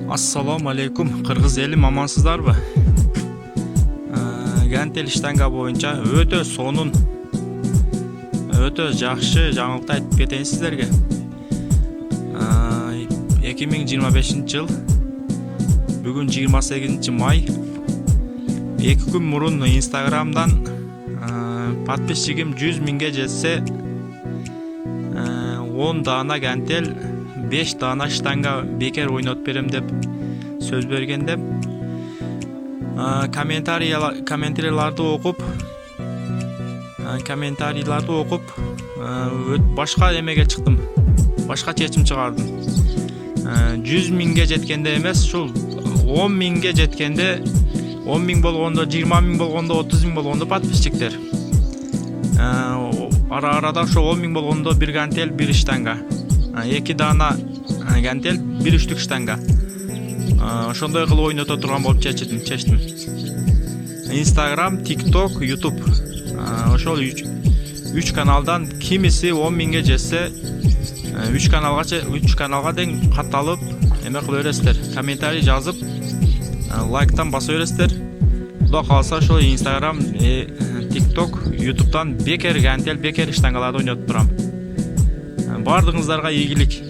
Assalamu alaikum Kırgız elim, amansızlarбы? Гантел штанга боюнча өтө сонун, өтө жакшы жаңылыкты айтып кетейин сиздерге. 2025 жыл, бүгүн 28 май. 2 күн мурун Instagram'dan подписчигим 100 миңге жетсе 10 дана гантел, 5 дана штанга бекер ойнотуп берем деп сөз бергенде, комментарийларды окуп башка эмеге чыктым, башка чечим чыгардым. 100 миңге жеткенде эмес, ушул 10 миңге жеткенде, 10 миң болгондо, 20 миң болгондо, 30 миң болгондо подписчиктер. Ара-арада ошо 10 миң болгондо бир гантел, бир штанга, 2 дана гантел, бир үчтүк штанга. Ошондой кылып ойното турган болуп чечтим. Instagram, TikTok, YouTube. Ошол 3 каналдан кимиси 10 миңге жетсе, 3 каналга тең катталып эме кыла бересиздер. Комментарий жазып, лайктан баса бересиздер. Куда калса ошол Instagram, TikTok, YouTube'дан бекер гантел, бекер штангаларды ойнотуп турам. Бардыгыңыздарга ийгилик.